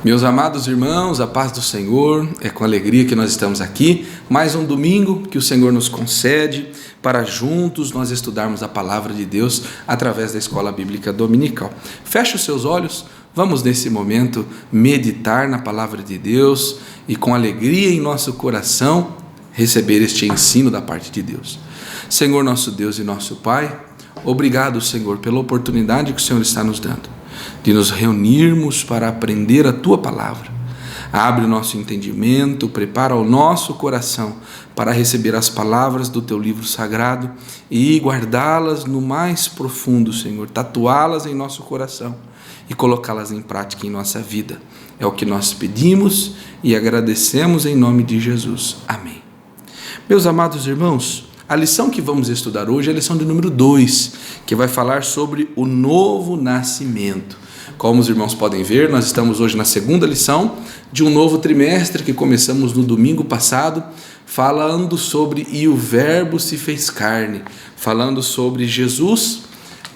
Meus amados irmãos, a paz do Senhor, é com alegria que nós estamos aqui, mais um domingo que o Senhor nos concede para juntos nós estudarmos a Palavra de Deus através da Escola Bíblica Dominical. Feche os seus olhos, vamos nesse momento meditar na Palavra de Deus e com alegria em nosso coração receber este ensino da parte de Deus. Senhor nosso Deus e nosso Pai, obrigado, Senhor, pela oportunidade que o Senhor está nos dando de nos reunirmos para aprender a Tua Palavra. Abre o nosso entendimento, prepara o nosso coração para receber as palavras do Teu livro sagrado e guardá-las no mais profundo, Senhor, tatuá-las em nosso coração e colocá-las em prática em nossa vida. É o que nós pedimos e agradecemos em nome de Jesus. Amém. Meus amados irmãos, a lição que vamos estudar hoje é a lição de número 2, que vai falar sobre o novo nascimento. Como os irmãos podem ver, nós estamos hoje na segunda lição de um novo trimestre que começamos no domingo passado, falando sobre "E o Verbo se fez carne", falando sobre Jesus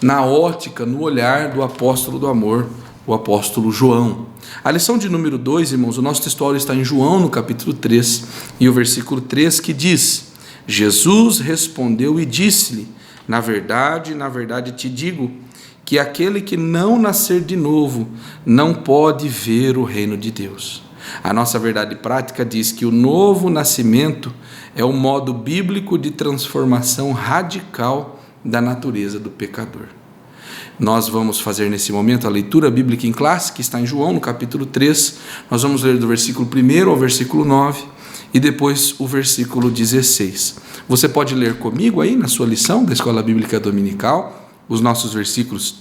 na ótica, no olhar do apóstolo do amor, o apóstolo João. A lição de número 2, irmãos, o nosso textuário está em João, no capítulo 3, e o versículo 3 que diz: Jesus respondeu e disse-lhe: na verdade te digo, que aquele que não nascer de novo não pode ver o reino de Deus. A nossa verdade prática diz que o novo nascimento é o modo bíblico de transformação radical da natureza do pecador. Nós vamos fazer nesse momento a leitura bíblica em classe, que está em João, no capítulo 3. Nós vamos ler do versículo 1 ao versículo 9 e depois o versículo 16. Você pode ler comigo aí na sua lição da Escola Bíblica Dominical. Os nossos versículos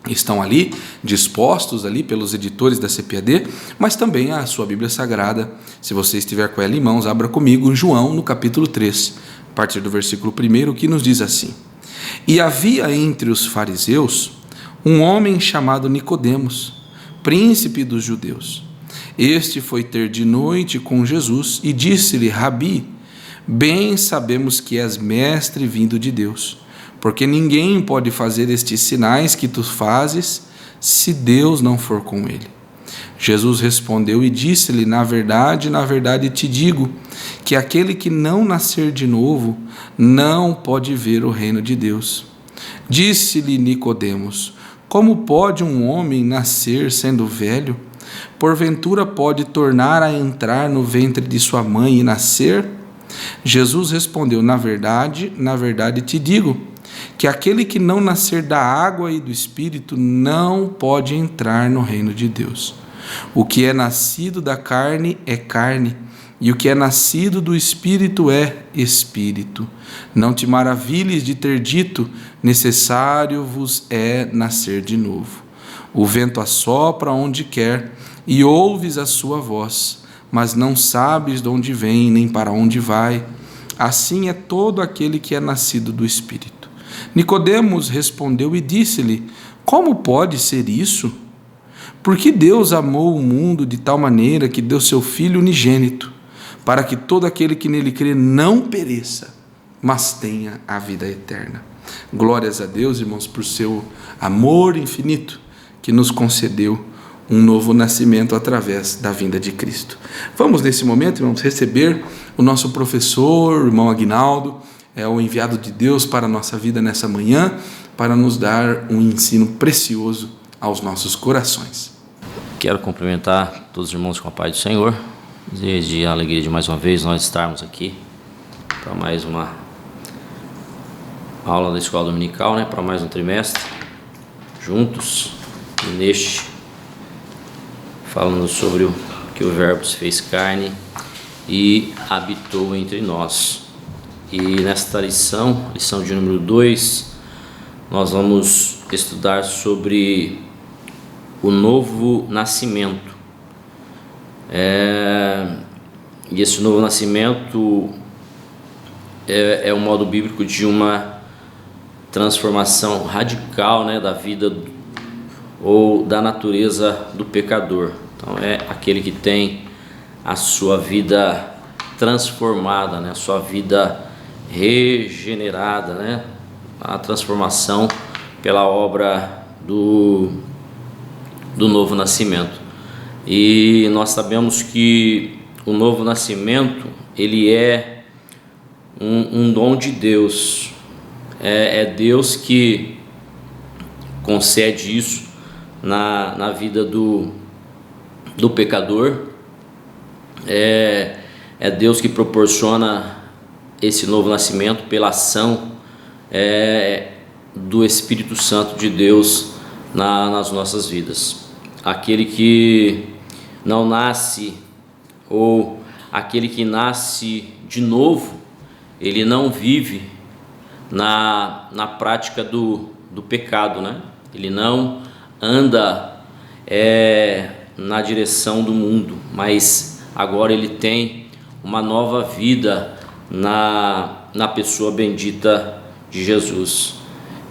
estão ali, dispostos ali pelos editores da CPAD, mas também a sua Bíblia Sagrada, se você estiver com ela em mãos, abra comigo em João, no capítulo 3, a partir do versículo 1, que nos diz assim: E havia entre os fariseus um homem chamado Nicodemos, príncipe dos judeus. Este foi ter de noite com Jesus e disse-lhe: Rabi, bem sabemos que és mestre vindo de Deus, porque ninguém pode fazer estes sinais que tu fazes se Deus não for com ele. Jesus respondeu e disse-lhe: na verdade te digo, que aquele que não nascer de novo não pode ver o reino de Deus. Disse-lhe Nicodemos: como pode um homem nascer sendo velho? Porventura pode tornar a entrar no ventre de sua mãe e nascer? Jesus respondeu: na verdade te digo, que aquele que não nascer da água e do Espírito não pode entrar no reino de Deus. O que é nascido da carne é carne, e o que é nascido do Espírito é Espírito. Não te maravilhes de ter dito: necessário vos é nascer de novo. O vento assopra onde quer, e ouves a sua voz, mas não sabes de onde vem, nem para onde vai. Assim é todo aquele que é nascido do Espírito. Nicodemos respondeu e disse-lhe: como pode ser isso? Porque Deus amou o mundo de tal maneira que deu seu Filho unigênito, para que todo aquele que nele crê não pereça, mas tenha a vida eterna. Glórias a Deus, irmãos, por seu amor infinito, que nos concedeu um novo nascimento através da vinda de Cristo. Vamos, nesse momento, irmãos, receber o nosso professor, o irmão Aguinaldo, o enviado de Deus para a nossa vida nessa manhã, para nos dar um ensino precioso aos nossos corações. Quero cumprimentar todos os irmãos com a paz do Senhor, desde a alegria de mais uma vez nós estarmos aqui para mais uma aula da Escola Dominical, para mais um trimestre, juntos, e neste, falando sobre o que o Verbo se fez carne e habitou entre nós. E nesta lição de número 2, nós vamos estudar sobre o novo nascimento. E esse novo nascimento é um modo bíblico de uma transformação radical, da vida ou da natureza do pecador. Então é aquele que tem a sua vida transformada, a sua vida regenerada, a transformação pela obra do novo nascimento. E nós sabemos que o novo nascimento, ele é um dom de Deus. É Deus que concede isso na vida do pecador. É Deus que proporciona esse novo nascimento pela ação do Espírito Santo de Deus nas nossas vidas. Aquele que não nasce, ou aquele que nasce de novo, ele não vive na prática do pecado, né? Ele não anda na direção do mundo, mas agora ele tem uma nova vida na pessoa bendita de Jesus.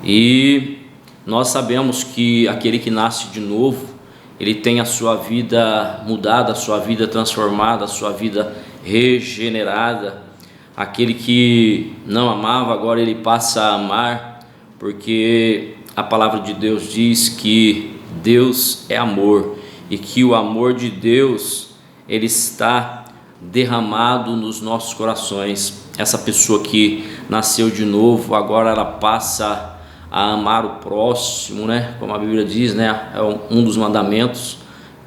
E nós sabemos que aquele que nasce de novo, ele tem a sua vida mudada, a sua vida transformada, a sua vida regenerada. Aquele que não amava, agora ele passa a amar, porque a palavra de Deus diz que Deus é amor, e que o amor de Deus, ele está derramado nos nossos corações. Essa pessoa que nasceu de novo, agora ela passa a amar o próximo, né? Como a Bíblia diz, né? É um dos mandamentos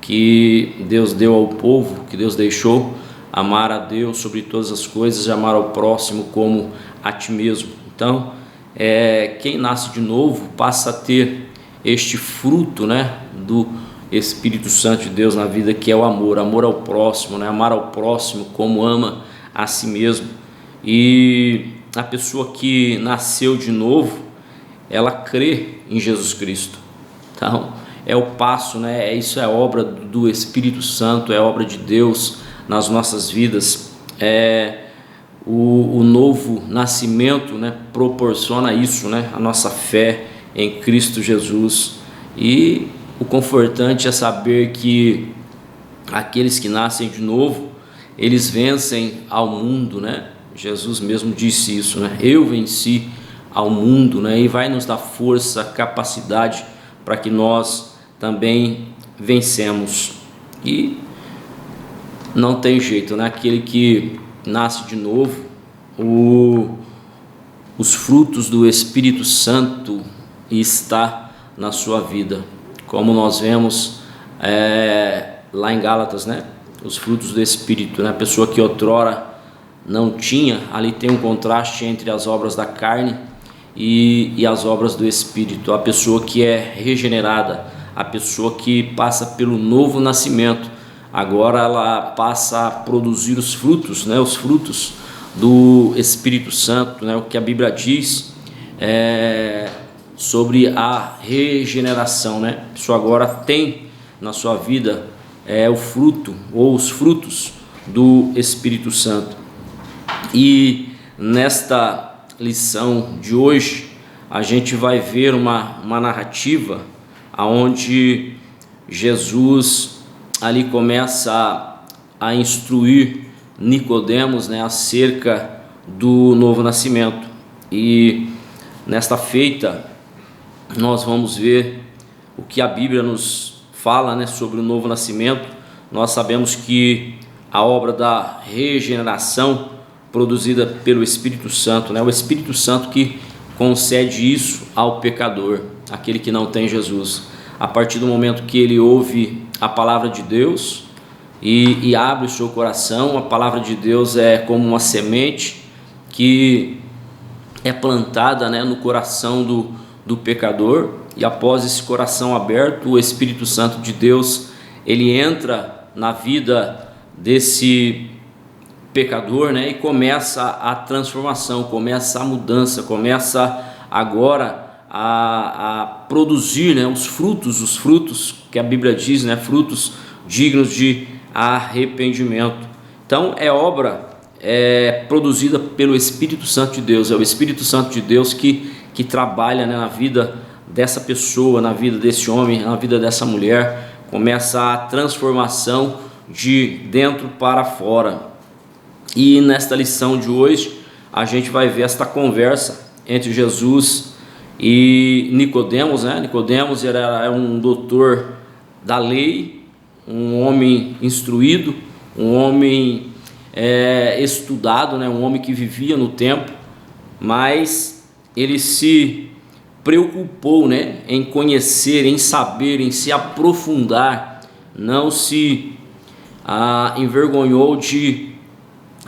que Deus deu ao povo, que Deus deixou: amar a Deus sobre todas as coisas e amar ao próximo como a ti mesmo. Então, quem nasce de novo passa a ter este fruto, né, do Espírito Santo de Deus na vida, que é o amor ao próximo, né? Amar ao próximo como ama a si mesmo. E a pessoa que nasceu de novo, ela crê em Jesus Cristo. Então, é o passo, né? Isso é obra do Espírito Santo, é obra de Deus nas nossas vidas. O novo nascimento, né, proporciona isso, né? A nossa fé em Cristo Jesus. E o confortante é saber que aqueles que nascem de novo, eles vencem ao mundo, né? Jesus mesmo disse isso, né? Eu venci ao mundo, né? E vai nos dar força, capacidade para que nós também vencemos. E não tem jeito, né? Aquele que nasce de novo, os frutos do Espírito Santo está na sua vida, como nós vemos lá em Gálatas, né? Os frutos do Espírito, né? A pessoa que outrora não tinha, ali tem um contraste entre as obras da carne e as obras do Espírito. A pessoa que é regenerada, a pessoa que passa pelo novo nascimento, agora ela passa a produzir os frutos, né? Os frutos do Espírito Santo, né? O que a Bíblia diz sobre a regeneração, né? A pessoa agora tem na sua vida o fruto ou os frutos do Espírito Santo. E nesta lição de hoje a gente vai ver uma narrativa onde Jesus ali começa a instruir Nicodemos, né, acerca do novo nascimento. E nesta feita nós vamos ver o que a Bíblia nos fala, né, sobre o novo nascimento. Nós sabemos que a obra da regeneração produzida pelo Espírito Santo, né, o Espírito Santo que concede isso ao pecador, aquele que não tem Jesus. A partir do momento que ele ouve a palavra de Deus e abre o seu coração, a palavra de Deus é como uma semente que é plantada, né, no coração do pecador, e após esse coração aberto, o Espírito Santo de Deus, ele entra na vida desse pecador, né, e começa a transformação, começa a mudança, começa agora a produzir, né, os frutos que a Bíblia diz, né, frutos dignos de arrependimento. Então é obra produzida pelo Espírito Santo de Deus, é o Espírito Santo de Deus que trabalha, né, na vida dessa pessoa, na vida desse homem, na vida dessa mulher. Começa a transformação de dentro para fora. E nesta lição de hoje a gente vai ver esta conversa entre Jesus e Nicodemos, né? Nicodemos era um doutor da lei, um homem instruído, um homem estudado, né? Um homem que vivia no tempo, mas ele se preocupou, né, em conhecer, em saber, em se aprofundar, não se envergonhou de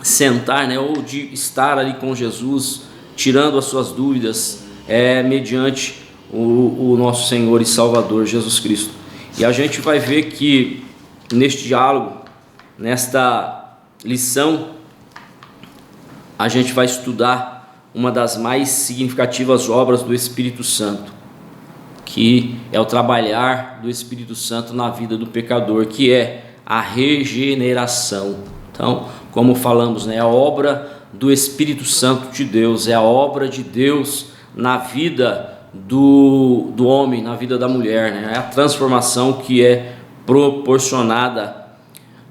sentar, né, ou de estar ali com Jesus, tirando as suas dúvidas, mediante o nosso Senhor e Salvador Jesus Cristo. E a gente vai ver que neste diálogo, nesta lição, a gente vai estudar uma das mais significativas obras do Espírito Santo, que é o trabalhar do Espírito Santo na vida do pecador, que é a regeneração. Então, como falamos, né, a obra do Espírito Santo de Deus, é a obra de Deus na vida do homem, na vida da mulher, né? É a transformação que é proporcionada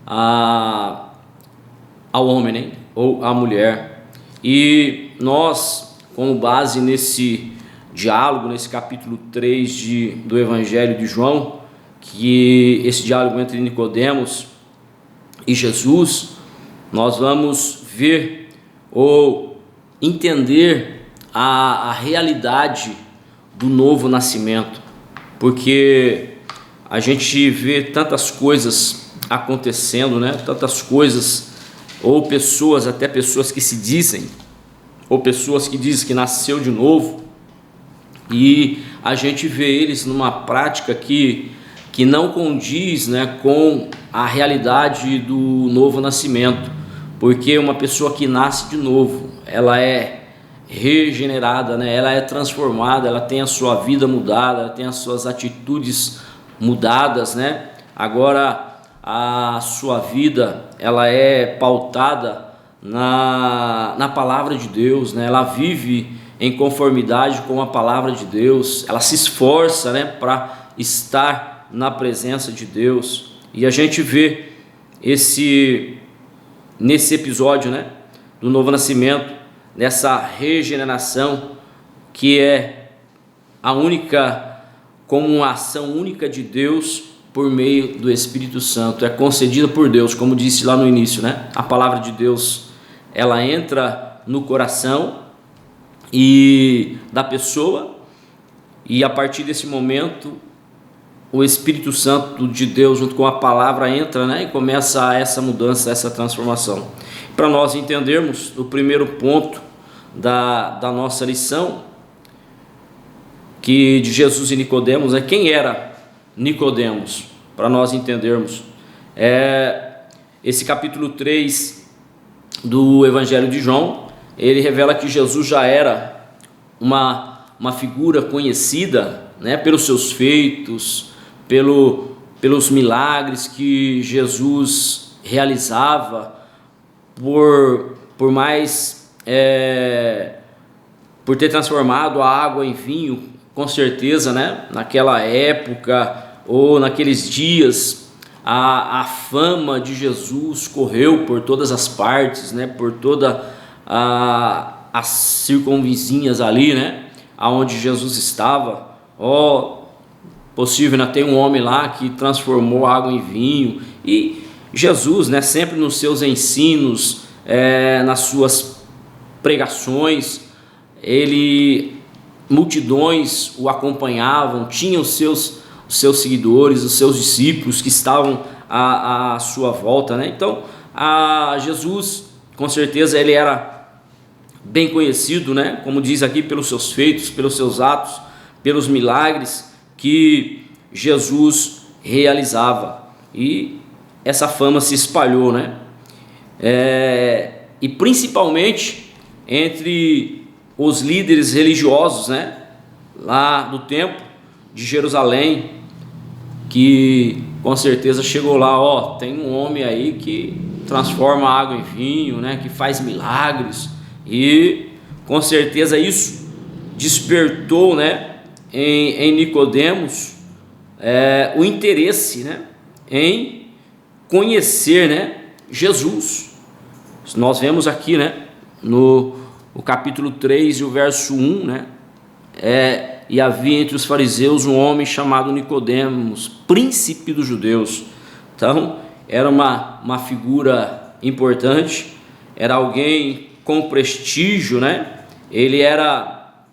ao homem, né, ou à mulher. E nós, como base nesse diálogo, nesse capítulo 3 do Evangelho de João, que esse diálogo entre Nicodemos e Jesus, nós vamos ver ou entender a realidade do novo nascimento, porque a gente vê tantas coisas acontecendo, né? Tantas coisas, ou pessoas, até pessoas que se dizem, ou pessoas que dizem que nasceu de novo, e a gente vê eles numa prática que não condiz, né, com a realidade do novo nascimento, porque uma pessoa que nasce de novo, ela é regenerada, né? Ela é transformada, ela tem a sua vida mudada, ela tem as suas atitudes mudadas, né? Agora a sua vida, ela é pautada na palavra de Deus, né? Ela vive em conformidade com a palavra de Deus, ela se esforça, né, para estar na presença de Deus. E a gente vê nesse episódio, né, do novo nascimento, nessa regeneração, que é como uma ação única de Deus por meio do Espírito Santo, é concedida por Deus, como disse lá no início, né? A palavra de Deus, ela entra no coração da pessoa, e a partir desse momento o Espírito Santo de Deus junto com a palavra entra, né, e começa essa mudança, essa transformação. Para nós entendermos o primeiro ponto da nossa lição, que de Jesus e Nicodemos, quem era Nicodemos, para nós entendermos, esse capítulo 3 do Evangelho de João, ele revela que Jesus já era uma figura conhecida, né, pelos seus feitos, pelos milagres que Jesus realizava, por ter transformado a água em vinho, com certeza, né, naquela época ou naqueles dias, a fama de Jesus correu por todas as partes, né, por toda as circunvizinhas ali, né, aonde Jesus estava. Possível, né, tem um homem lá que transformou a água em vinho. E Jesus, né, sempre nos seus ensinos, nas suas pregações, multidões o acompanhavam, tinha os seus seguidores, os seus discípulos que estavam à sua volta, né? Então, Jesus, com certeza, ele era bem conhecido, né? Como diz aqui, pelos seus feitos, pelos seus atos, pelos milagres que Jesus realizava. E essa fama se espalhou, né? E principalmente entre os líderes religiosos, né, lá do templo de Jerusalém, que com certeza chegou lá, tem um homem aí que transforma a água em vinho, né, que faz milagres, e com certeza isso despertou, né, em Nicodemos o interesse, né, em conhecer, né, Jesus. Nós vemos aqui, né, no capítulo 3 e o verso 1, né, e havia entre os fariseus um homem chamado Nicodemos, príncipe dos judeus. Então, era uma figura importante, era alguém com prestígio, né? Ele era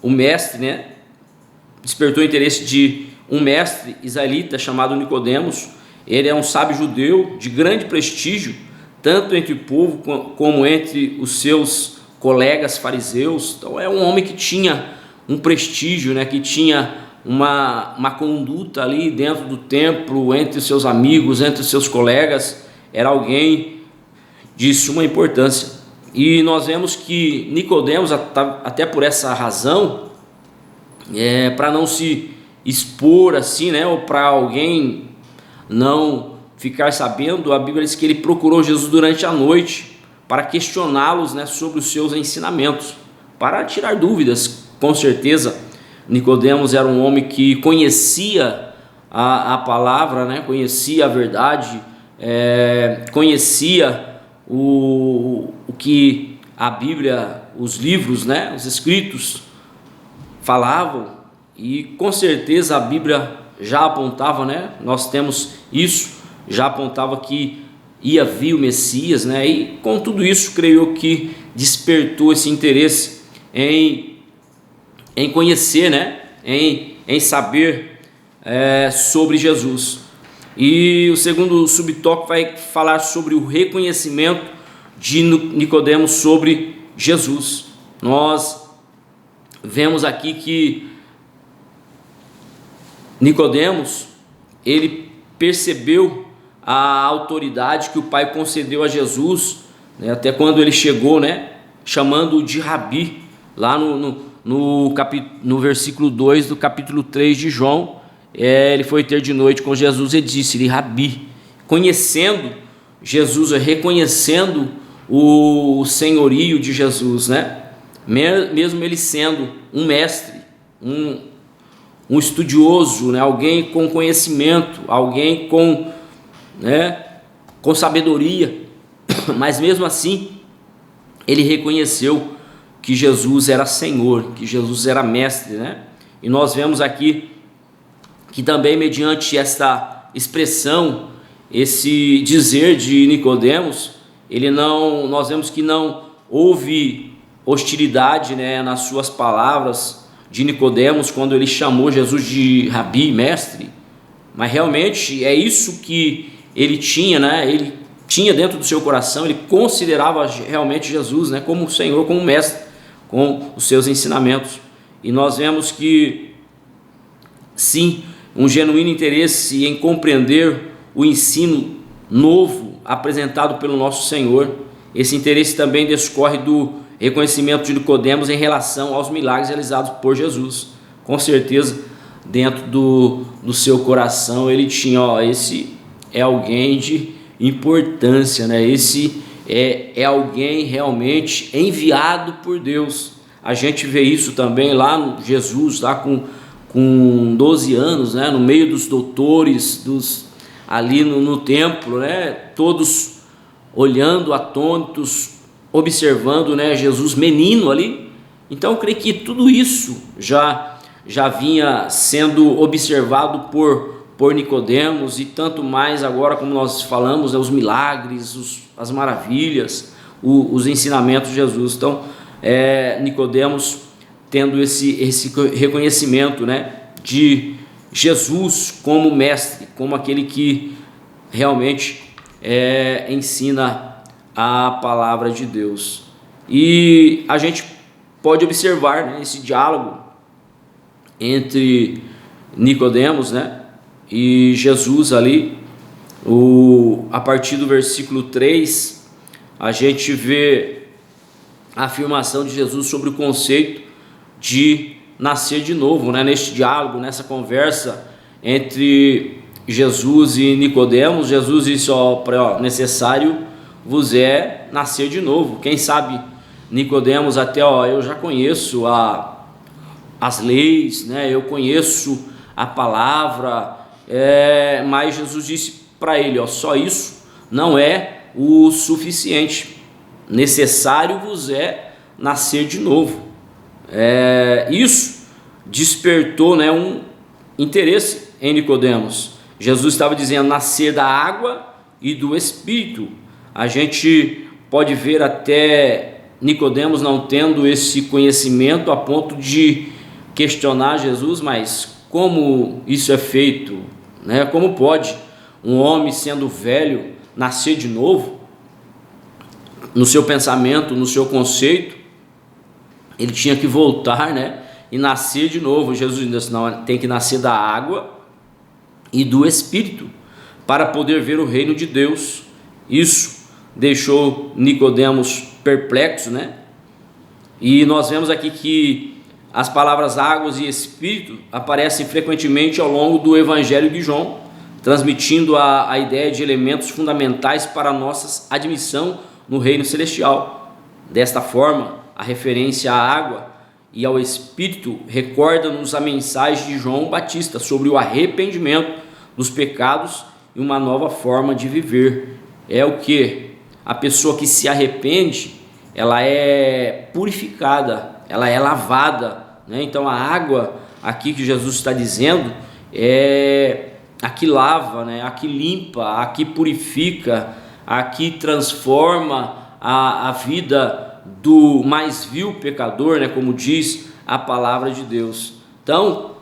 o mestre, né? Despertou o interesse de um mestre israelita chamado Nicodemos. Ele é um sábio judeu de grande prestígio, tanto entre o povo como entre os seus colegas fariseus. Então é um homem que tinha um prestígio, né? Que tinha uma conduta ali dentro do templo, entre os seus amigos, entre os seus colegas. Era alguém de suma importância. E nós vemos que Nicodemos, até por essa razão, para não se expor assim, né, ou para alguém não ficar sabendo, a Bíblia diz que ele procurou Jesus durante a noite para questioná-los, né, sobre os seus ensinamentos, para tirar dúvidas. Com certeza Nicodemos era um homem que conhecia a palavra, né, conhecia a verdade, conhecia o que a Bíblia, os livros, né, os escritos falavam, e com certeza a Bíblia já apontava, né, nós temos isso, já apontava que ia vir o Messias, né, e com tudo isso creio que despertou esse interesse em conhecer, né, em saber sobre Jesus. E o segundo subtópico vai falar sobre o reconhecimento de Nicodemos sobre Jesus. Nós vemos aqui que Nicodemos, ele percebeu a autoridade que o Pai concedeu a Jesus, né, até quando ele chegou, né, chamando-o de Rabi, lá no versículo 2 do capítulo 3 de João. Ele foi ter de noite com Jesus e disse-lhe Rabi, conhecendo Jesus, reconhecendo o senhorio de Jesus, né? Mesmo ele sendo um mestre, um estudioso, né? Alguém com conhecimento, alguém com sabedoria, mas mesmo assim ele reconheceu que Jesus era Senhor, que Jesus era mestre, né? E nós vemos aqui que também mediante esta expressão, esse dizer de Nicodemos, nós vemos que não houve hostilidade, né, nas suas palavras de Nicodemos quando ele chamou Jesus de Rabi, mestre, mas realmente é isso que ele tinha, né? Ele tinha dentro do seu coração, ele considerava realmente Jesus, né, como Senhor, como mestre, com os seus ensinamentos. E nós vemos que sim, um genuíno interesse em compreender o ensino novo apresentado pelo nosso Senhor. Esse interesse também decorre do reconhecimento de Nicodemos em relação aos milagres realizados por Jesus. Com certeza, dentro do seu coração, ele tinha, esse é alguém de importância, né? Esse é alguém realmente enviado por Deus. A gente vê isso também lá no Jesus, lá com 12 anos, né, no meio dos doutores, ali no templo, né, todos olhando atônitos, observando, né, Jesus menino ali. Então eu creio que tudo isso já vinha sendo observado por Nicodemos, e tanto mais agora, como nós falamos, né, os milagres, as maravilhas, os ensinamentos de Jesus. Então Nicodemos tendo esse reconhecimento, né, de Jesus como mestre, como aquele que realmente ensina a palavra de Deus. E a gente pode observar, né, esse diálogo entre Nicodemos, né, e Jesus ali, a partir do versículo 3, a gente vê a afirmação de Jesus sobre o conceito de nascer de novo, né? Neste diálogo, nessa conversa entre Jesus e Nicodemos, Jesus disse: necessário vos é nascer de novo. Quem sabe Nicodemos até, eu já conheço as leis, né? Eu conheço a palavra, mas Jesus disse para ele, só isso não é o suficiente. Necessário vos é nascer de novo. Isso despertou, né, um interesse em Nicodemos. Jesus estava dizendo nascer da água e do Espírito. A gente pode ver até Nicodemos não tendo esse conhecimento a ponto de questionar Jesus, mas como isso é feito, né? Como pode um homem sendo velho nascer de novo? No seu pensamento, no seu conceito, ele tinha que voltar, né? E nascer de novo. Jesus disse: não, tem que nascer da água e do Espírito para poder ver o reino de Deus. Isso deixou Nicodemos perplexo, né? E nós vemos aqui que as palavras águas e Espírito aparecem frequentemente ao longo do Evangelho de João, transmitindo a ideia de elementos fundamentais para a nossa admissão no reino celestial. Desta forma, a referência à água e ao Espírito recorda-nos a mensagem de João Batista sobre o arrependimento dos pecados e uma nova forma de viver. É o que? A pessoa que se arrepende, ela é purificada, ela é lavada, né? Então a água aqui que Jesus está dizendo é a que lava, né? A que limpa, a que purifica, a que transforma a vida do mais vil pecador, né? Como diz a palavra de Deus. Então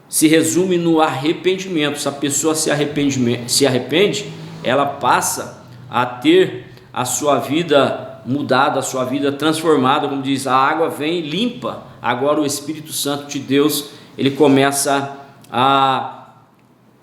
se resume no arrependimento. Se a pessoa se arrepende, ela passa a ter a sua vida mudada, a sua vida transformada. Como diz, a água vem e limpa. Agora o Espírito Santo de Deus, ele começa a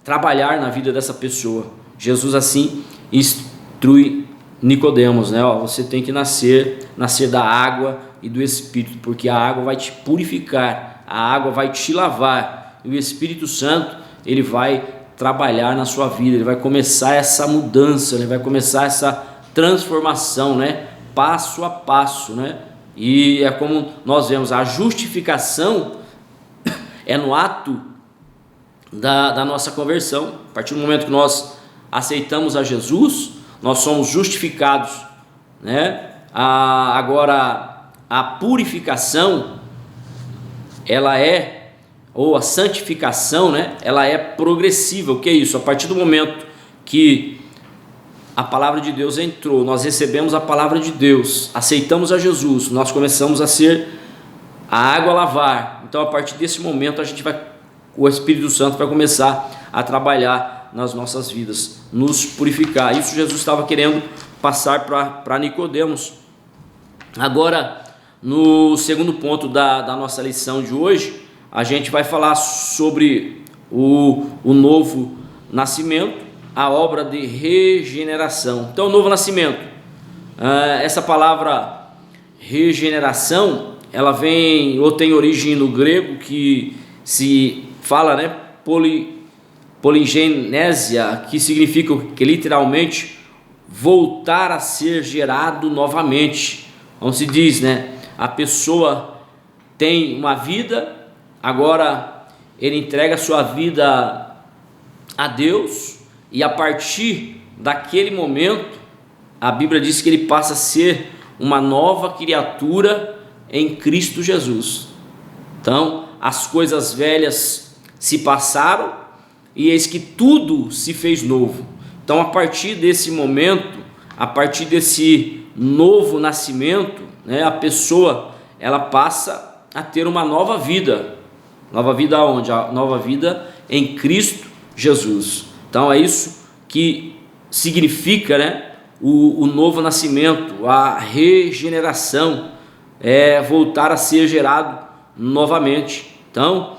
trabalhar na vida dessa pessoa. Jesus assim instrui Nicodemos, né? Você tem que nascer da água e do Espírito, porque a água vai te purificar, a água vai te lavar, e o Espírito Santo, ele vai trabalhar na sua vida, ele vai começar essa mudança, ele vai começar essa transformação, né? Passo a passo, né? E é como nós vemos, a justificação é no ato da nossa conversão. A partir do momento que nós aceitamos a Jesus, nós somos justificados, né? Agora a purificação, ela é, ou a santificação, né? Ela é progressiva. O que é isso? A partir do momento que a palavra de Deus entrou, nós recebemos a palavra de Deus, aceitamos a Jesus, nós começamos a ser a água a lavar. Então a partir desse momento o Espírito Santo vai começar a trabalhar nas nossas vidas, nos purificar. Isso Jesus estava querendo passar para Nicodemos. Agora, no segundo ponto da nossa lição de hoje, a gente vai falar sobre o novo nascimento, a obra de regeneração. Então, o novo nascimento, essa palavra regeneração, ela vem ou tem origem no grego, que se fala, né, poligenésia, que significa que literalmente voltar a ser gerado novamente. Como se diz, né, a pessoa tem uma vida, agora ele entrega a sua vida a Deus, e a partir daquele momento a Bíblia diz que ele passa a ser uma nova criatura em Cristo Jesus. Então as coisas velhas se passaram e eis que tudo se fez novo. Então a partir desse momento, a partir desse novo nascimento, né, a pessoa ela passa a ter uma nova vida. Nova vida aonde? A nova vida em Cristo Jesus. Então é isso que significa, né, o novo nascimento, a regeneração, é voltar a ser gerado novamente. Então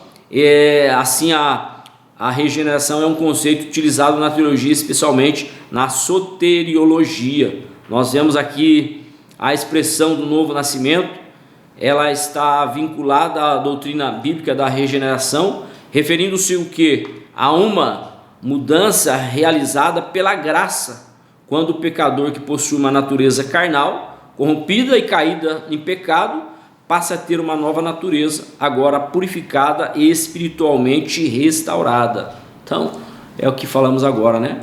assim a regeneração é um conceito utilizado na teologia, especialmente na soteriologia. Nós vemos aqui a expressão do novo nascimento, ela está vinculada à doutrina bíblica da regeneração, referindo-se o que? A uma mudança realizada pela graça, quando o pecador que possui uma natureza carnal, corrompida e caída em pecado, passa a ter uma nova natureza, agora purificada e espiritualmente restaurada. Então, é o que falamos agora, né?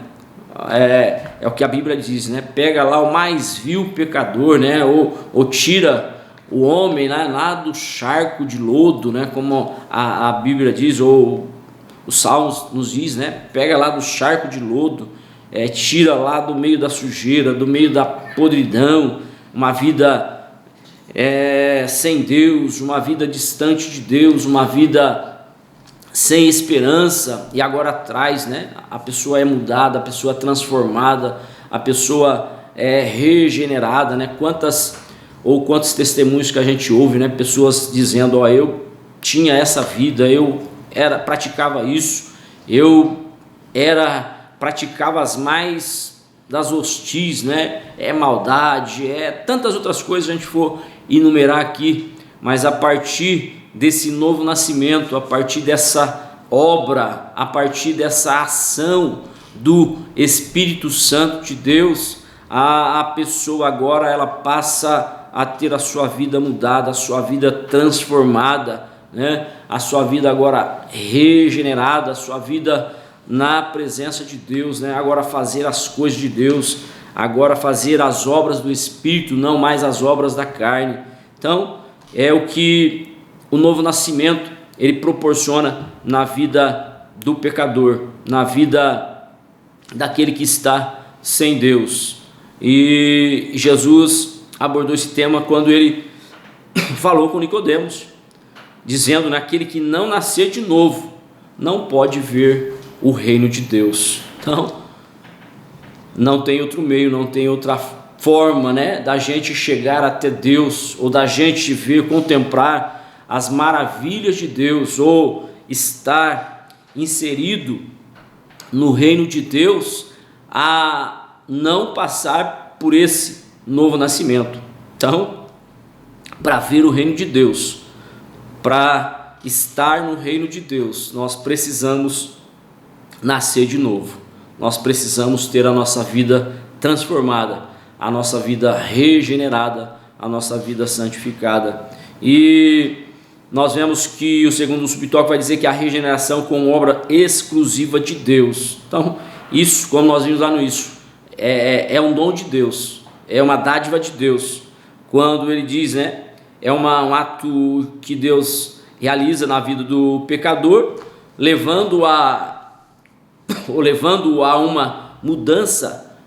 É o que a Bíblia diz, né? Pega lá o mais vil pecador, né? Ou tira o homem, né, lá do charco de lodo, né? Como a Bíblia diz, ou Os Salmos nos diz, né? Pega lá do charco de lodo, tira lá do meio da sujeira, do meio da podridão, uma vida sem Deus, uma vida distante de Deus, uma vida sem esperança, e agora traz, né? A pessoa é mudada, a pessoa é transformada, a pessoa é regenerada, né? Quantos testemunhos que a gente ouve, né? Pessoas dizendo: eu tinha essa vida, eu praticava isso, praticava as mais das hostis, né? Maldade, tantas outras coisas a gente for enumerar aqui, mas a partir desse novo nascimento, a partir dessa obra, a partir dessa ação do Espírito Santo de Deus, a pessoa agora ela passa a ter a sua vida mudada, a sua vida transformada, né? A sua vida agora regenerada, a sua vida na presença de Deus, né? Agora fazer as coisas de Deus, agora fazer as obras do Espírito, não mais as obras da carne. Então é o que o novo nascimento ele proporciona na vida do pecador, na vida daquele que está sem Deus. E Jesus abordou esse tema quando ele falou com Nicodemos, dizendo: naquele que não nascer de novo não pode ver o reino de Deus. Então não tem outro meio, não tem outra forma, né, da gente chegar até Deus, ou da gente ver, contemplar as maravilhas de Deus, ou estar inserido no reino de Deus, a não passar por esse novo nascimento. Então, para ver o reino de Deus, para estar no reino de Deus, nós precisamos nascer de novo, nós precisamos ter a nossa vida transformada, a nossa vida regenerada, a nossa vida santificada. E nós vemos que o segundo subtópico vai dizer que a regeneração como obra exclusiva de Deus. Então, isso, como nós vimos lá no início, é um dom de Deus, é uma dádiva de Deus. Quando ele diz, né, é um ato que Deus realiza na vida do pecador, levando-o a uma mudança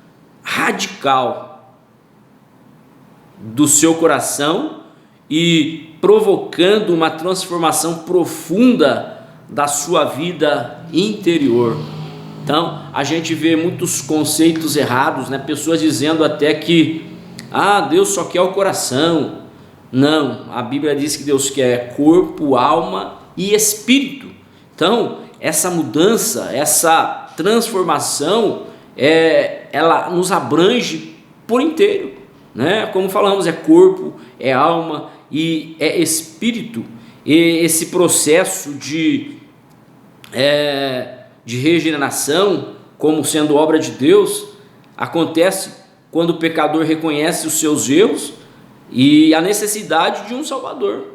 radical do seu coração e provocando uma transformação profunda da sua vida interior. Então a gente vê muitos conceitos errados, né? Pessoas dizendo até que Deus só quer o coração. Não, a Bíblia diz que Deus quer corpo, alma e espírito. Então essa mudança, essa transformação, ela nos abrange por inteiro, né? Como falamos, é corpo, é alma e é espírito. E esse processo de regeneração, como sendo obra de Deus, acontece quando o pecador reconhece os seus erros e a necessidade de um Salvador.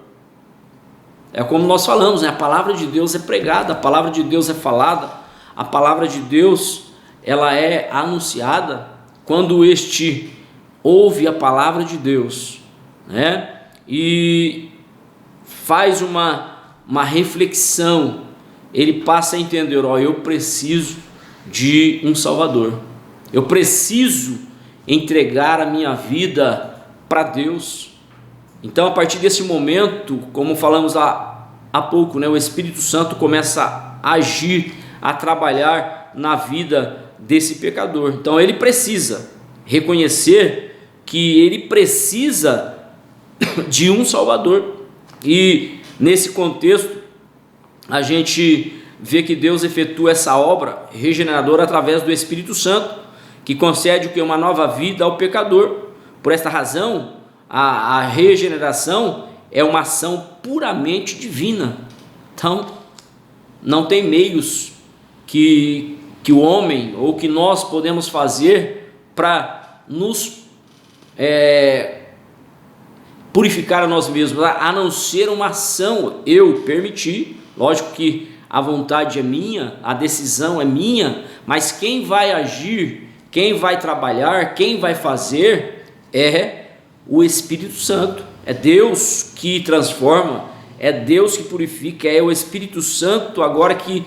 É como nós falamos, né? A palavra de Deus é pregada, a palavra de Deus é falada, a palavra de Deus ela é anunciada quando este ouve a palavra de Deus, né? E faz uma reflexão, ele passa a entender: eu preciso de um Salvador, eu preciso entregar a minha vida para Deus. Então a partir desse momento, como falamos há pouco, né, o Espírito Santo começa a agir, a trabalhar na vida desse pecador. Então ele precisa reconhecer que ele precisa de um Salvador. E nesse contexto a gente vê que Deus efetua essa obra regeneradora através do Espírito Santo, que concede uma nova vida ao pecador. Por esta razão, a regeneração é uma ação puramente divina. Então não tem meios que o homem ou que nós podemos fazer para nos purificar a nós mesmos, a não ser uma ação. Eu permiti, lógico que a vontade é minha, a decisão é minha, mas quem vai agir, quem vai trabalhar, quem vai fazer é o Espírito Santo. É Deus que transforma, é Deus que purifica, é o Espírito Santo agora que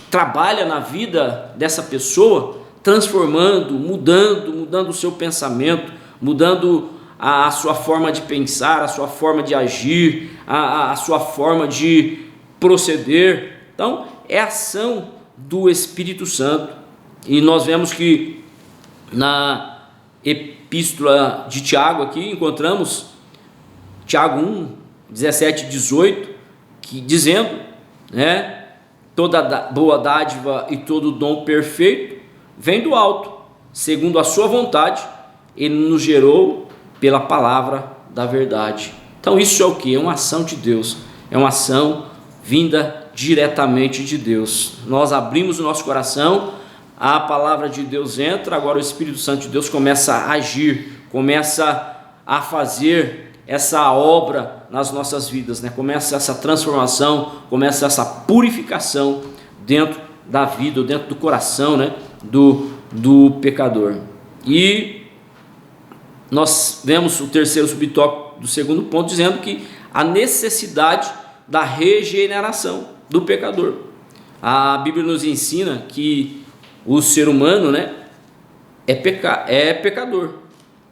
trabalha na vida dessa pessoa, transformando, mudando o seu pensamento, mudando a sua forma de pensar, a sua forma de agir, a sua forma de proceder. Então, é a ação do Espírito Santo. E nós vemos que na epístola de Tiago aqui encontramos Tiago 1, 17 e 18, que, dizendo, né, toda boa dádiva e todo dom perfeito vem do alto, segundo a sua vontade, ele nos gerou pela palavra da verdade. Então isso é o que? É uma ação de Deus, é uma ação vinda diretamente de Deus. Nós abrimos o nosso coração, a palavra de Deus entra, agora o Espírito Santo de Deus começa a agir, começa a fazer essa obra nas nossas vidas, né? Começa essa transformação, começa essa purificação dentro da vida, dentro do coração, né? do pecador. E nós vemos o terceiro subtópico do segundo ponto, dizendo que a necessidade da regeneração do pecador. A Bíblia nos ensina que o ser humano, né, é pecador.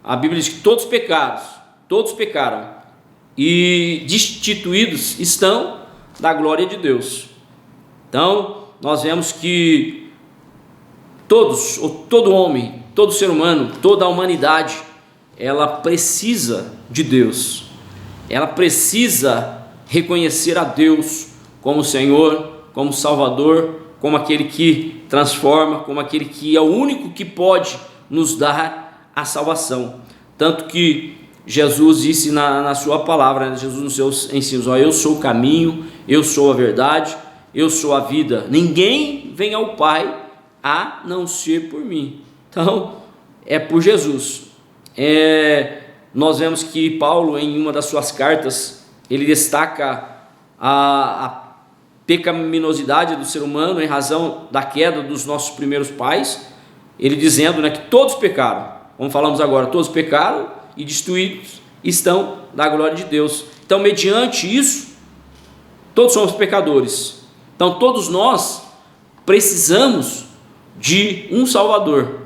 A Bíblia diz que todos pecaram e destituídos estão da glória de Deus. Então nós vemos que todo homem, todo ser humano, toda a humanidade, ela precisa de Deus, ela precisa reconhecer a Deus como Senhor, como Salvador, como aquele que transforma, como aquele que é o único que pode nos dar a salvação. Tanto que Jesus disse na sua palavra, né? Jesus nos seus ensinos, eu sou o caminho, eu sou a verdade, eu sou a vida, ninguém vem ao Pai a não ser por mim. Então é por Jesus. Nós vemos que Paulo, em uma das suas cartas, ele destaca a pecaminosidade do ser humano em razão da queda dos nossos primeiros pais, ele dizendo, né, que todos pecaram, como falamos agora, todos pecaram e destituídos estão da glória de Deus. Então, mediante isso, todos somos pecadores. Então, todos nós precisamos de um Salvador.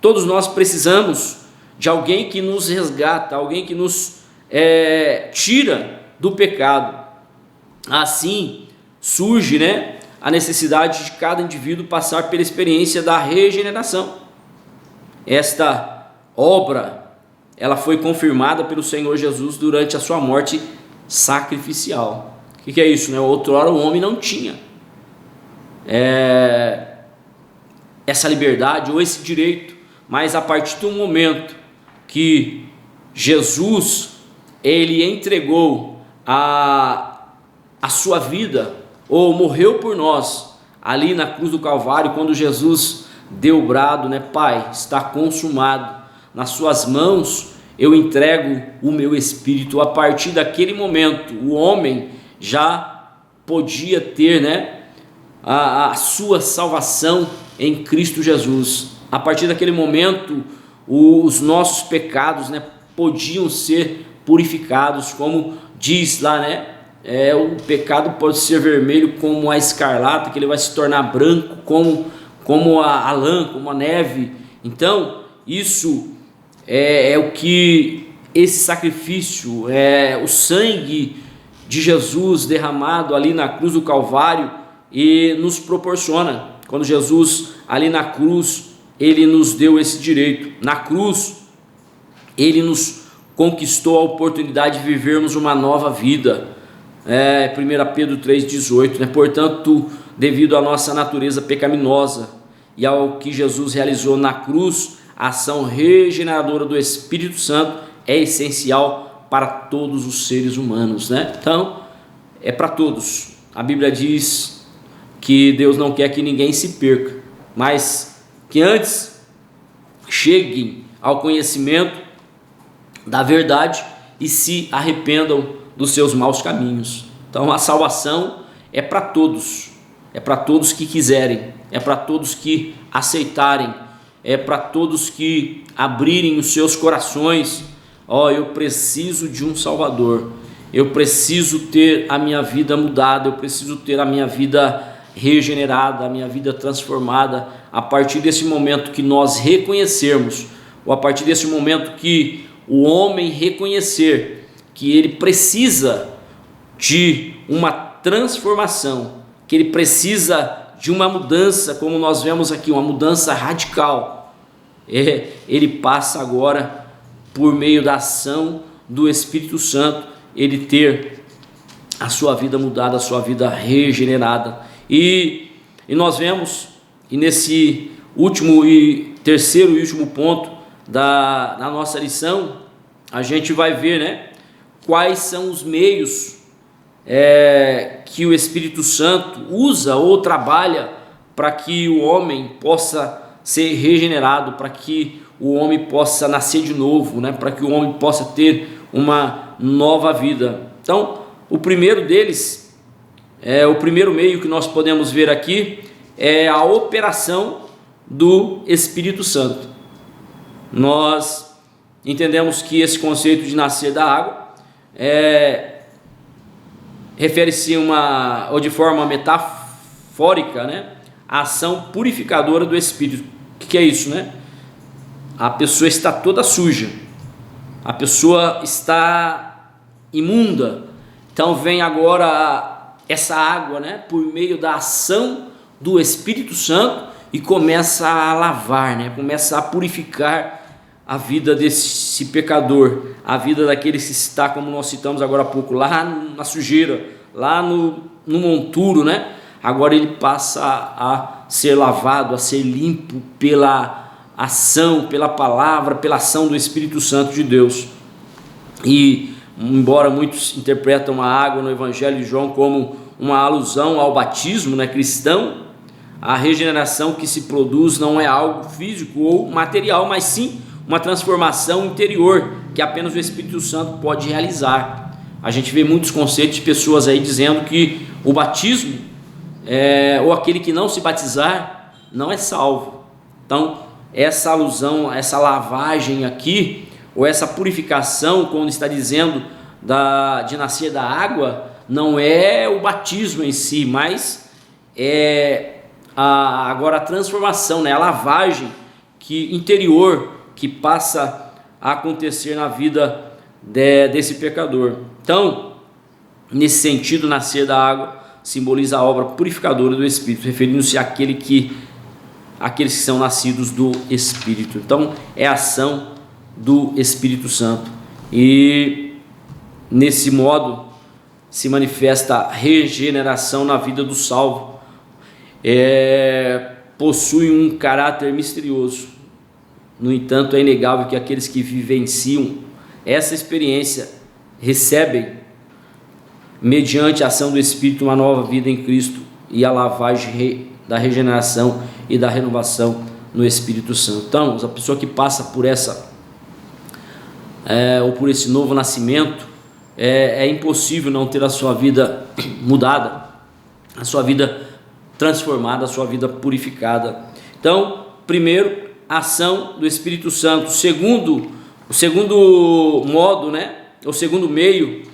Todos nós precisamos de alguém que nos resgata, alguém que nos tira do pecado. Assim surge, né, a necessidade de cada indivíduo passar pela experiência da regeneração. Esta obra, ela foi confirmada pelo Senhor Jesus durante a sua morte sacrificial. O que é isso, né? Outrora o homem não tinha essa liberdade ou esse direito, mas a partir do momento que Jesus, ele entregou a sua vida, ou morreu por nós, ali na cruz do Calvário, quando Jesus deu o brado, né? Pai, está consumado, nas suas mãos eu entrego o meu espírito. A partir daquele momento, o homem já podia ter, né, a sua salvação em Cristo Jesus. A partir daquele momento, os nossos pecados, né, podiam ser purificados, como diz lá, né? O pecado pode ser vermelho como a escarlata, que ele vai se tornar branco como a lã, como a neve. Então isso é o que esse sacrifício, o sangue de Jesus derramado ali na cruz do Calvário, e nos proporciona. Quando Jesus ali na cruz, ele nos deu esse direito. Na cruz ele nos conquistou a oportunidade de vivermos uma nova vida. 1 Pedro 3,18, né? Portanto, devido à nossa natureza pecaminosa e ao que Jesus realizou na cruz, a ação regeneradora do Espírito Santo é essencial para todos os seres humanos, né? Então, é para todos. A Bíblia diz que Deus não quer que ninguém se perca, mas que antes cheguem ao conhecimento da verdade e se arrependam dos seus maus caminhos. Então a salvação é para todos que quiserem, é para todos que aceitarem, é para todos que abrirem os seus corações. Eu preciso de um Salvador, eu preciso ter a minha vida mudada, eu preciso ter a minha vida regenerada, a minha vida transformada a partir desse momento que nós reconhecermos, ou a partir desse momento que o homem reconhecer que ele precisa de uma transformação, que ele precisa de uma mudança, como nós vemos aqui, uma mudança radical. Ele passa agora, por meio da ação do Espírito Santo, ele ter a sua vida mudada, a sua vida regenerada. E nós vemos, e nesse terceiro e último ponto da nossa lição, a gente vai ver, né, quais são os meios que o Espírito Santo usa ou trabalha para que o homem possa ser regenerado, para que o homem possa nascer de novo, né? Para que o homem possa ter uma nova vida. Então, o primeiro deles, o primeiro meio que nós podemos ver aqui é a operação do Espírito Santo. Nós entendemos que esse conceito de nascer da água refere-se ou de forma metafórica, né, a ação purificadora do Espírito. O que é isso, né? A pessoa está toda suja, a pessoa está imunda, então vem agora essa água, né, por meio da ação do Espírito Santo, e começa a lavar, né, começa a purificar a vida desse pecador, a vida daquele que está, como nós citamos agora há pouco, lá na sujeira, lá no monturo, né? Agora ele passa a ser lavado, a ser limpo pela ação, pela palavra, pela ação do Espírito Santo de Deus. E embora muitos interpretam a água no Evangelho de João como uma alusão ao batismo, né, cristão, a regeneração que se produz não é algo físico ou material, mas sim uma transformação interior que apenas o Espírito Santo pode realizar. A gente vê muitos conceitos de pessoas aí dizendo que o batismo, ou aquele que não se batizar, não é salvo. Então, essa alusão, essa lavagem aqui, ou essa purificação, quando está dizendo de nascer da água, não é o batismo em si, mas agora a transformação, né? A lavagem interior que passa a acontecer na vida desse pecador. Então, nesse sentido, nascer da água simboliza a obra purificadora do Espírito, referindo-se àqueles que são nascidos do Espírito. Então, é a ação do Espírito Santo. E nesse modo se manifesta a regeneração na vida do salvo. Possui um caráter misterioso. No entanto, é inegável que aqueles que vivenciam essa experiência recebem, mediante a ação do Espírito, uma nova vida em Cristo e a lavagem da regeneração e da renovação no Espírito Santo. Então, a pessoa que passa por por esse novo nascimento, é impossível não ter a sua vida mudada, a sua vida transformada, a sua vida purificada. Então, primeiro, a ação do Espírito Santo. O segundo modo, né, o segundo meio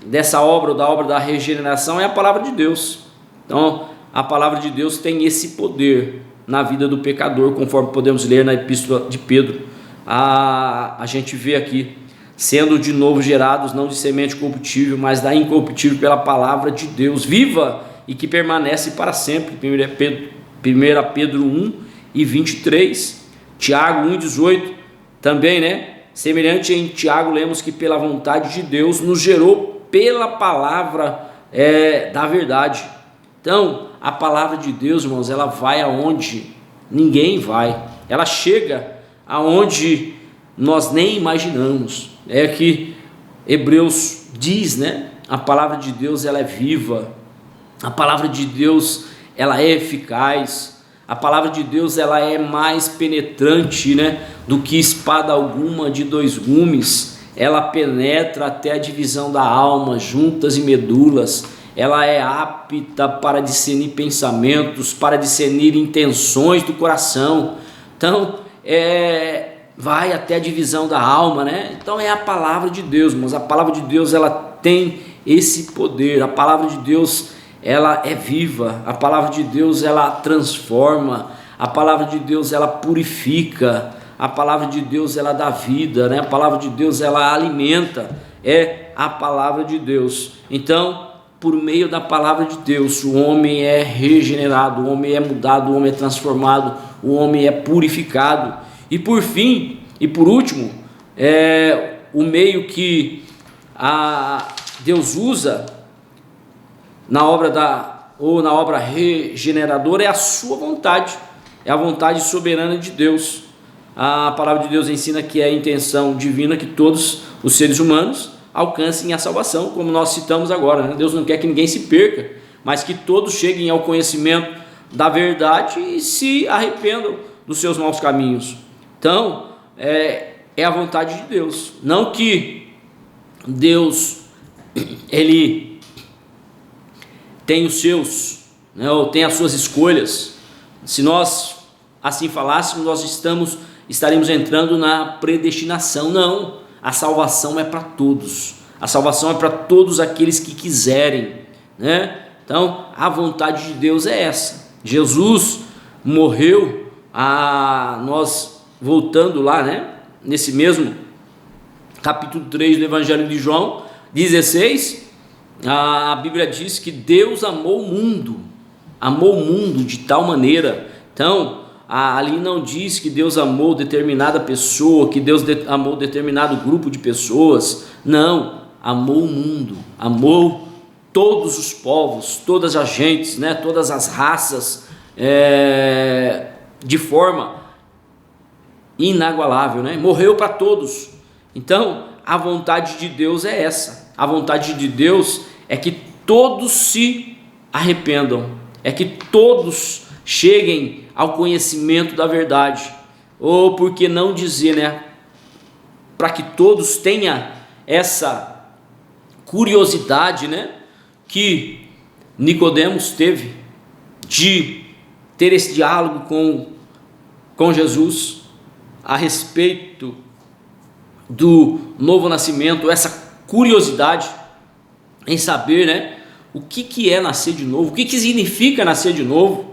dessa obra, da obra da regeneração, é a palavra de Deus. Então, a palavra de Deus tem esse poder na vida do pecador, conforme podemos ler na epístola de Pedro. A gente vê aqui, sendo de novo gerados, não de semente corruptível, mas da incorruptível, pela palavra de Deus, viva e que permanece para sempre. 1 Pedro 1 e 23, Tiago 1,18, também, né? Semelhante em Tiago, lemos que pela vontade de Deus nos gerou pela palavra da verdade. Então, a palavra de Deus, irmãos, ela vai aonde ninguém vai, ela chega aonde nós nem imaginamos. É que Hebreus diz, né? A palavra de Deus, ela é viva, a palavra de Deus, ela é eficaz, a palavra de Deus, ela é mais penetrante, né, do que espada alguma de dois gumes. Ela penetra até a divisão da alma, juntas e medulas. Ela é apta para discernir pensamentos, para discernir intenções do coração. Então, vai até a divisão da alma, né? Então é a palavra de Deus, mas a palavra de Deus, ela tem esse poder. A palavra de Deus, ela é viva, a palavra de Deus ela transforma, a palavra de Deus ela purifica, a palavra de Deus ela dá vida, né? A palavra de Deus ela alimenta, é a palavra de Deus. Então, por meio da palavra de Deus, o homem é regenerado, o homem é mudado, o homem é transformado, o homem é purificado. E por fim, e por último, o meio que Deus usa na obra regeneradora é a sua vontade, é a vontade soberana de Deus. A palavra de Deus ensina que é a intenção divina que todos os seres humanos alcancem a salvação, como nós citamos agora, né? Deus não quer que ninguém se perca, mas que todos cheguem ao conhecimento da verdade e se arrependam dos seus maus caminhos. Então, é a vontade de Deus, não que Deus ele tem os seus, né, ou tem as suas escolhas. Se nós assim falássemos, nós estaríamos entrando na predestinação. Não, a salvação é para todos, a salvação é para todos aqueles que quiserem, né? Então a vontade de Deus é essa. Jesus morreu, nós voltando lá, né, nesse mesmo capítulo 3 do Evangelho de João 16, a Bíblia diz que Deus amou o mundo de tal maneira. Então ali não diz que Deus amou determinada pessoa, que Deus amou determinado grupo de pessoas. Não, amou o mundo, amou todos os povos, todas as gentes, né, todas as raças, de forma inagualável, né? Morreu para todos. Então a vontade de Deus é essa. A vontade de Deus é que todos se arrependam, é que todos cheguem ao conhecimento da verdade, ou por que não dizer, né, para que todos tenham essa curiosidade, né, que Nicodemos teve, de ter esse diálogo com Jesus a respeito do novo nascimento, essa curiosidade em saber, né, o que é nascer de novo, o que significa nascer de novo.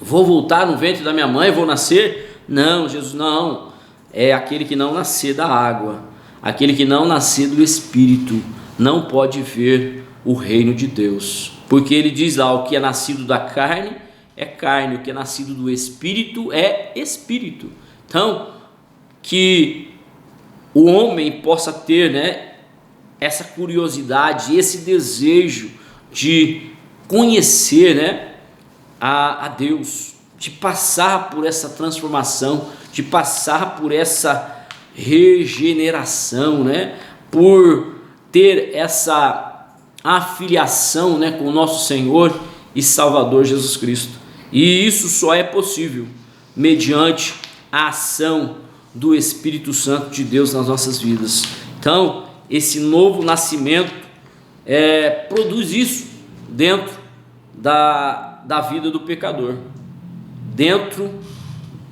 Vou voltar no ventre da minha mãe, vou nascer? Não, Jesus, não. É aquele que não nascer da água, aquele que não nascer do Espírito, não pode ver o reino de Deus. Porque ele diz lá, o que é nascido da carne é carne, o que é nascido do Espírito é Espírito. Então, que o homem possa ter, né, essa curiosidade, esse desejo de conhecer, né, a Deus, de passar por essa transformação, de passar por essa regeneração, né, por ter essa afiliação, né, com o nosso Senhor e Salvador Jesus Cristo. E isso só é possível mediante a ação do Espírito Santo de Deus nas nossas vidas. Então, esse novo nascimento produz isso dentro da vida do pecador, dentro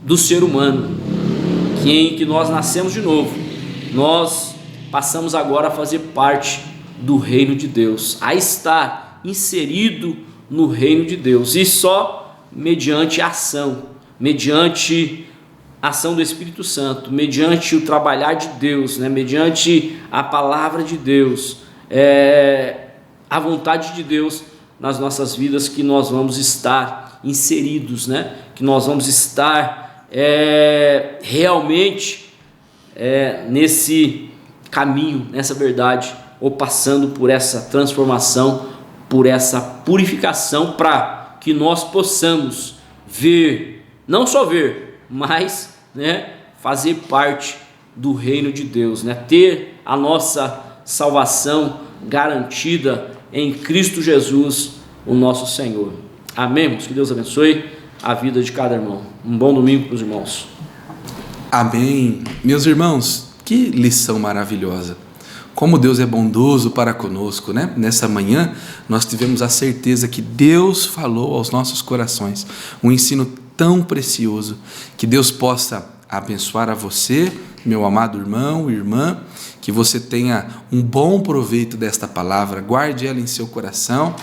do ser humano, em que nós nascemos de novo, nós passamos agora a fazer parte do reino de Deus, a estar inserido no reino de Deus, e só mediante a ação, mediante a ação do Espírito Santo, mediante o trabalhar de Deus, né? Mediante a palavra de Deus, a vontade de Deus nas nossas vidas, que nós vamos estar inseridos, né? Que nós vamos estar realmente nesse caminho, nessa verdade, ou passando por essa transformação, por essa purificação, para que nós possamos ver, não só ver, mas, né, fazer parte do reino de Deus, né? Ter a nossa salvação garantida em Cristo Jesus, o nosso Senhor. Amém, irmãos? Que Deus abençoe a vida de cada irmão. Um bom domingo para os irmãos. Amém. Meus irmãos, que lição maravilhosa. Como Deus é bondoso para conosco, né? Nessa manhã nós tivemos a certeza que Deus falou aos nossos corações um ensino tão precioso. Que Deus possa abençoar a você, meu amado irmão e irmã, que você tenha um bom proveito desta palavra, guarde ela em seu coração,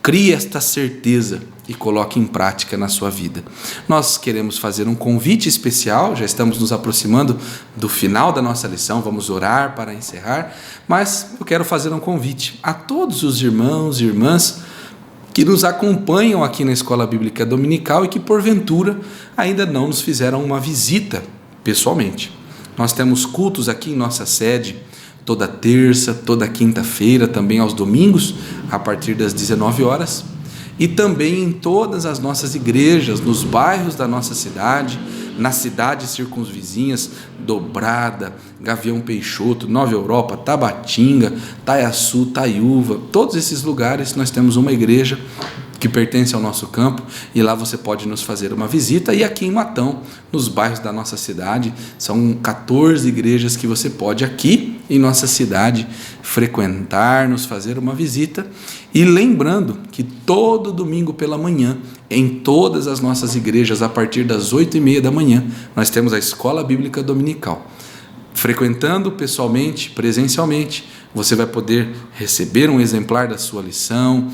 Crie esta certeza e coloque em prática na sua vida. Nós queremos fazer um convite especial, já estamos nos aproximando do final da nossa lição, vamos orar para encerrar, mas eu quero fazer um convite a todos os irmãos e irmãs que nos acompanham aqui na Escola Bíblica Dominical e que porventura ainda não nos fizeram uma visita pessoalmente. Nós temos cultos aqui em nossa sede, toda terça, toda quinta-feira, também aos domingos, a partir das 19 horas, e também em todas as nossas igrejas, nos bairros da nossa cidade, nas cidades circunvizinhas, Dobrada, Gavião Peixoto, Nova Europa, Tabatinga, Taiaçu, Taiúva, todos esses lugares nós temos uma igreja que pertence ao nosso campo, e lá você pode nos fazer uma visita. E aqui em Matão, nos bairros da nossa cidade, são 14 igrejas que você pode aqui em nossa cidade frequentar, nos fazer uma visita. E lembrando que todo domingo pela manhã, em todas as nossas igrejas, a partir das 8h30 da manhã, nós temos a Escola Bíblica Dominical. Frequentando pessoalmente, presencialmente, você vai poder receber um exemplar da sua lição,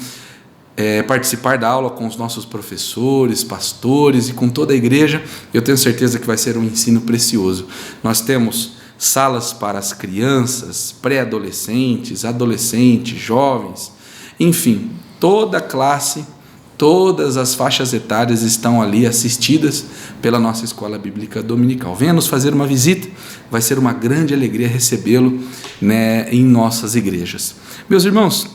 participar da aula com os nossos professores, pastores e com toda a igreja. Eu tenho certeza que vai ser um ensino precioso. Nós temos salas para as crianças, pré-adolescentes, adolescentes, jovens, enfim, toda a classe, todas as faixas etárias estão ali assistidas pela nossa Escola Bíblica Dominical. Venha nos fazer uma visita, vai ser uma grande alegria recebê-lo, em nossas igrejas. Meus irmãos,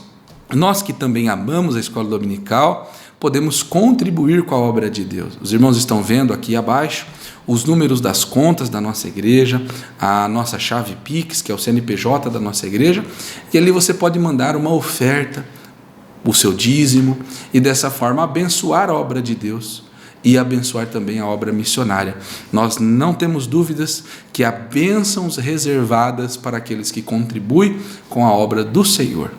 nós que também amamos a Escola Dominical, podemos contribuir com a obra de Deus. Os irmãos estão vendo aqui abaixo os números das contas da nossa igreja, a nossa chave Pix, que é o CNPJ da nossa igreja, e ali você pode mandar uma oferta, o seu dízimo, e dessa forma abençoar a obra de Deus e abençoar também a obra missionária. Nós não temos dúvidas que há bênçãos reservadas para aqueles que contribuem com a obra do Senhor.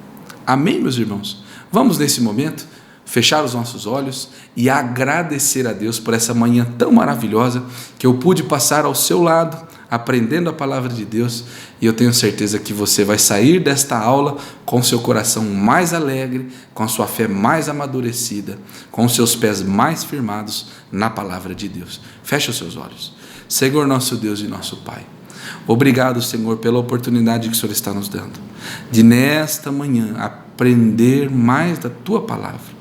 Amém, meus irmãos? Vamos nesse momento fechar os nossos olhos e agradecer a Deus por essa manhã tão maravilhosa que eu pude passar ao seu lado, aprendendo a palavra de Deus, e eu tenho certeza que você vai sair desta aula com seu coração mais alegre, com a sua fé mais amadurecida, com os seus pés mais firmados na palavra de Deus. Feche os seus olhos. Senhor nosso Deus e nosso Pai, obrigado, Senhor, pela oportunidade que o Senhor está nos dando, de nesta manhã aprender mais da Tua palavra.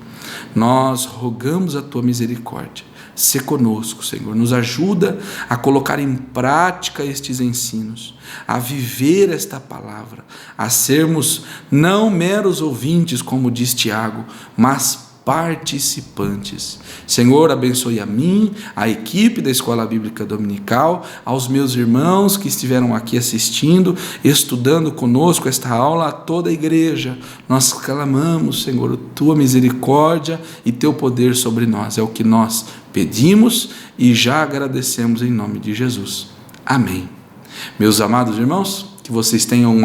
Nós rogamos a Tua misericórdia. Sê conosco, Senhor, nos ajuda a colocar em prática estes ensinos, a viver esta palavra, a sermos não meros ouvintes, como diz Tiago, mas participantes. Senhor, abençoe a mim, a equipe da Escola Bíblica Dominical, aos meus irmãos que estiveram aqui assistindo, estudando conosco esta aula, a toda a igreja. Nós clamamos, Senhor, Tua misericórdia e Teu poder sobre nós. É o que nós pedimos e já agradecemos em nome de Jesus. Amém. Meus amados irmãos, que vocês tenham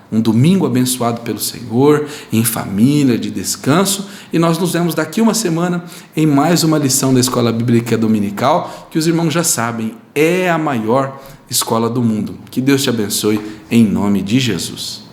um domingo abençoado pelo Senhor, em família, de descanso, e nós nos vemos daqui uma semana em mais uma lição da Escola Bíblica Dominical, que os irmãos já sabem, é a maior escola do mundo. Que Deus te abençoe em nome de Jesus.